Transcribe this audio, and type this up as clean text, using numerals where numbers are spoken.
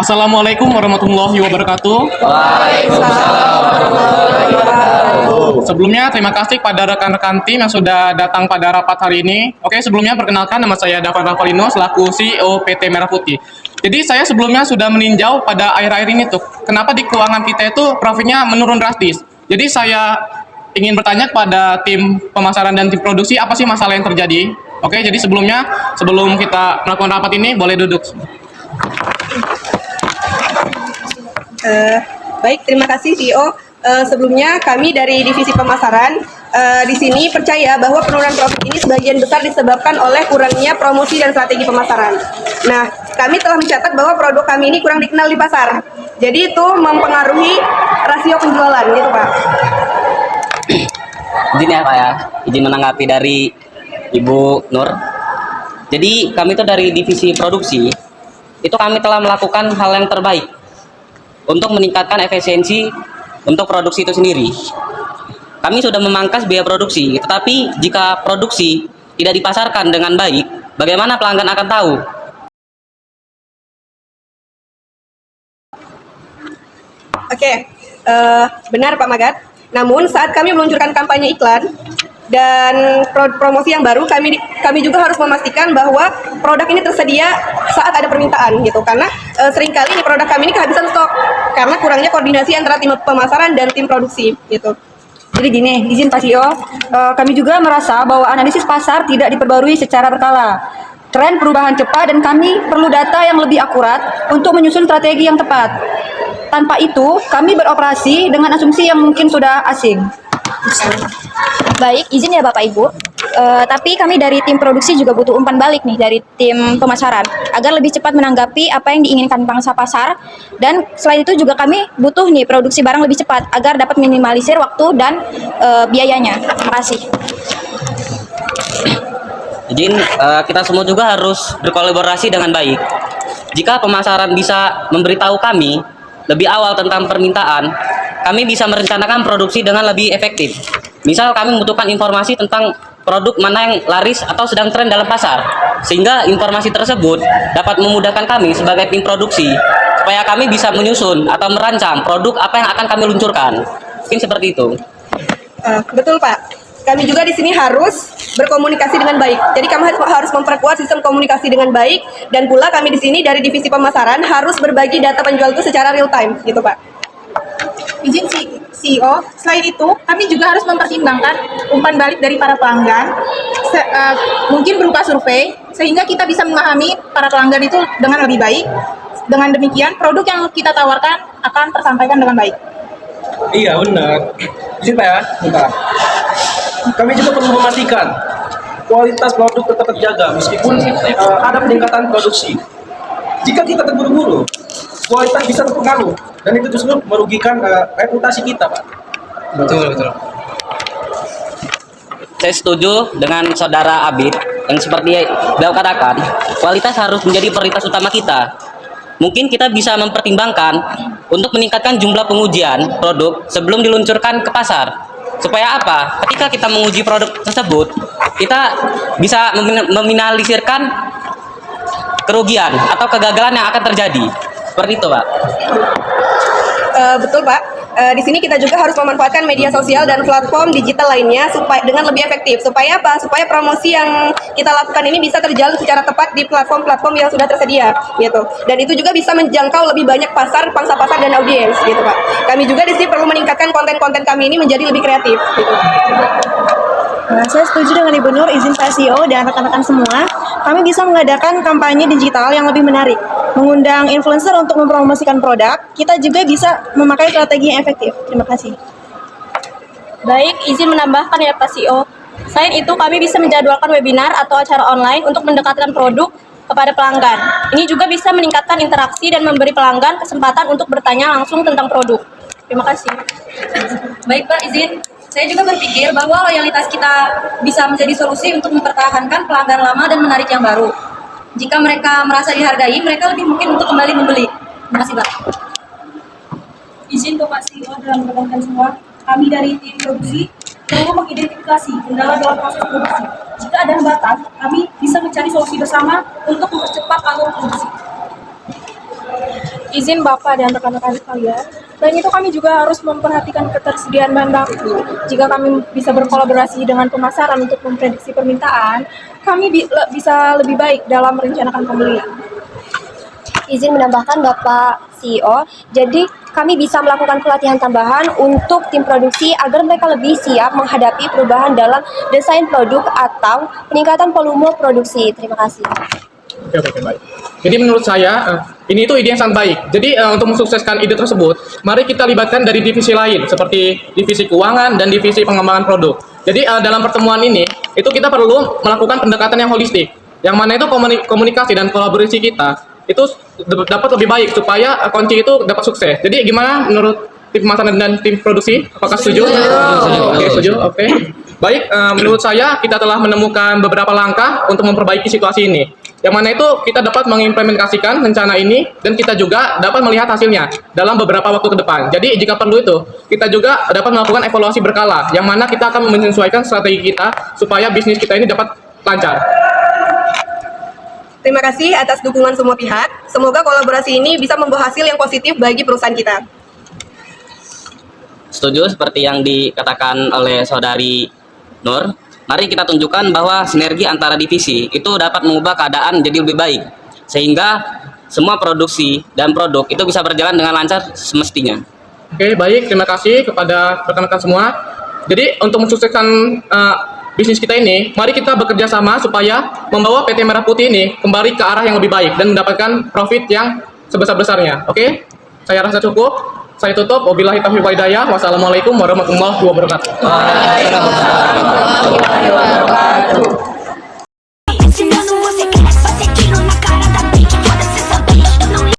Assalamualaikum warahmatullahi wabarakatuh. Sebelumnya terima kasih pada rekan-rekan tim yang sudah datang pada rapat hari ini. Oke, sebelumnya perkenalkan nama saya Davan Ravalino selaku CEO PT Merah Putih. Jadi saya sebelumnya sudah meninjau pada akhir-akhir ini tuh, kenapa di keuangan kita itu profitnya menurun drastis. Jadi saya ingin bertanya kepada tim pemasaran dan tim produksi apa sih masalah yang terjadi. Oke, jadi sebelum kita melakukan rapat ini boleh duduk. Baik, terima kasih CEO. Sebelumnya kami dari divisi pemasaran di sini percaya bahwa penurunan profit ini sebagian besar disebabkan oleh kurangnya promosi dan strategi pemasaran. Nah, kami telah mencatat bahwa produk kami ini kurang dikenal di pasar. Jadi itu mempengaruhi rasio penjualan, gitu Pak. Izin ya Pak ya, izin menanggapi dari Ibu Nur. Jadi kami itu dari divisi produksi, itu kami telah melakukan hal yang terbaik untuk meningkatkan efisiensi untuk produksi itu sendiri. Kami sudah memangkas biaya produksi, tetapi jika produksi tidak dipasarkan dengan baik, bagaimana pelanggan akan tahu? Oke, benar Pak Magat. Namun saat kami meluncurkan kampanye iklan dan promosi yang baru, kami juga harus memastikan bahwa produk ini tersedia saat ada permintaan gitu. Karena seringkali ini produk kami ini kehabisan stok karena kurangnya koordinasi antara tim pemasaran dan tim produksi gitu. Jadi gini, izin Pak CEO, kami juga merasa bahwa analisis pasar tidak diperbarui secara berkala. Tren perubahan cepat dan kami perlu data yang lebih akurat untuk menyusun strategi yang tepat. Tanpa itu, kami beroperasi dengan asumsi yang mungkin sudah asing. Baik, izin ya Bapak Ibu. Tapi kami dari tim produksi juga butuh umpan balik nih dari tim pemasaran agar lebih cepat menanggapi apa yang diinginkan pangsa pasar. Dan selain itu juga kami butuh nih produksi barang lebih cepat agar dapat minimalisir waktu dan biayanya. Terima kasih. Izin, kita semua juga harus berkolaborasi dengan baik. Jika pemasaran bisa memberitahu kami lebih awal tentang permintaan, kami bisa merencanakan produksi dengan lebih efektif. Misal kami membutuhkan informasi tentang produk mana yang laris atau sedang tren dalam pasar, sehingga informasi tersebut dapat memudahkan kami sebagai tim produksi supaya kami bisa menyusun atau merancang produk apa yang akan kami luncurkan. Mungkin seperti itu. Betul Pak. Kami juga di sini harus berkomunikasi dengan baik. Jadi kami harus memperkuat sistem komunikasi dengan baik, dan pula kami di sini dari divisi pemasaran harus berbagi data penjual itu secara real time, gitu Pak. Izin CEO, selain itu kami juga harus mempertimbangkan umpan balik dari para pelanggan, mungkin berupa survei, sehingga kita bisa memahami para pelanggan itu dengan lebih baik. Dengan demikian, produk yang kita tawarkan akan tersampaikan dengan baik. Iya benar. Izin Pak ya, bentar. Kami juga perlu memastikan kualitas produk tetap terjaga meskipun ada peningkatan produksi. Jika kita terburu-buru, kualitas bisa terpengaruh dan itu justru merugikan reputasi kita, Pak. Betul. Saya setuju dengan Saudara Abid yang seperti beliau katakan, kualitas harus menjadi prioritas utama kita. Mungkin kita bisa mempertimbangkan untuk meningkatkan jumlah pengujian produk sebelum diluncurkan ke pasar. Supaya apa? Ketika kita menguji produk tersebut, kita bisa meminimalisirkan kerugian atau kegagalan yang akan terjadi. Seperti itu, Pak. Betul Pak. Di sini kita juga harus memanfaatkan media sosial dan platform digital lainnya supaya dengan lebih efektif. Supaya apa? Supaya promosi yang kita lakukan ini bisa terjalin secara tepat di platform-platform yang sudah tersedia, gitu. Dan itu juga bisa menjangkau lebih banyak pangsa pasar dan audiens, gitu Pak. Kami juga di sini perlu meningkatkan konten-konten kami ini menjadi lebih kreatif, gitu. Saya setuju dengan Ibu Nur, izin Pak CEO dan rekan-rekan semua. Kami bisa mengadakan kampanye digital yang lebih menarik, mengundang influencer untuk mempromosikan produk. Kita juga bisa memakai strategi yang efektif. Terima kasih. Baik, izin menambahkan ya Pak CEO. Selain itu kami bisa menjadwalkan webinar atau acara online untuk mendekatkan produk kepada pelanggan. Ini juga bisa meningkatkan interaksi dan memberi pelanggan kesempatan untuk bertanya langsung tentang produk. Terima kasih. Baik Pak, izin. Saya juga berpikir bahwa loyalitas kita bisa menjadi solusi untuk mempertahankan pelanggan lama dan menarik yang baru. Jika mereka merasa dihargai, mereka lebih mungkin untuk kembali membeli. Terima kasih Pak. Izin Bapak CEO dan rekan-rekan semua, kami dari tim produksi perlu mengidentifikasi kendala dalam proses produksi. Jika ada hambatan, kami bisa mencari solusi bersama untuk mempercepat alur produksi. izin Bapak dan rekan-rekan sekalian. Dan itu kami juga harus memperhatikan ketersediaan bahan baku. Jika kami bisa berkolaborasi dengan pemasaran untuk memprediksi permintaan, kami bisa lebih baik dalam merencanakan pembelian. Izin menambahkan Bapak CEO, jadi kami bisa melakukan pelatihan tambahan untuk tim produksi agar mereka lebih siap menghadapi perubahan dalam desain produk atau peningkatan volume produksi. Terima kasih. Oke, baik. Jadi menurut saya ini itu ide yang sangat baik. Jadi untuk mensukseskan ide tersebut, mari kita libatkan dari divisi lain seperti divisi keuangan dan divisi pengembangan produk. Jadi dalam pertemuan ini itu kita perlu melakukan pendekatan yang holistik, yang mana itu komunikasi dan kolaborasi kita itu dapat lebih baik supaya kunci itu dapat sukses. Jadi gimana menurut tim pemasaran dan tim produksi? Apakah setuju? Oke, setuju. Oke. Baik, menurut saya kita telah menemukan beberapa langkah untuk memperbaiki situasi ini. Yang mana itu kita dapat mengimplementasikan rencana ini dan kita juga dapat melihat hasilnya dalam beberapa waktu ke depan. Jadi jika perlu itu, kita juga dapat melakukan evaluasi berkala, yang mana kita akan menyesuaikan strategi kita supaya bisnis kita ini dapat lancar. Terima kasih atas dukungan semua pihak. Semoga kolaborasi ini bisa membawa hasil yang positif bagi perusahaan kita. Setuju seperti yang dikatakan oleh saudari Nur. Mari kita tunjukkan bahwa sinergi antara divisi itu dapat mengubah keadaan jadi lebih baik, sehingga semua produksi dan produk itu bisa berjalan dengan lancar semestinya. Oke, baik. Terima kasih kepada rekan-rekan semua. Jadi untuk mensukseskan bisnis kita ini, mari kita bekerja sama supaya membawa PT Merah Putih ini kembali ke arah yang lebih baik dan mendapatkan profit yang sebesar-besarnya. Oke? Saya rasa cukup. Saya tutup. Wabillahi taufiq wal hidayah. Wassalamualaikum warahmatullahi wabarakatuh. Waalaikumsalam warahmatullahi wabarakatuh.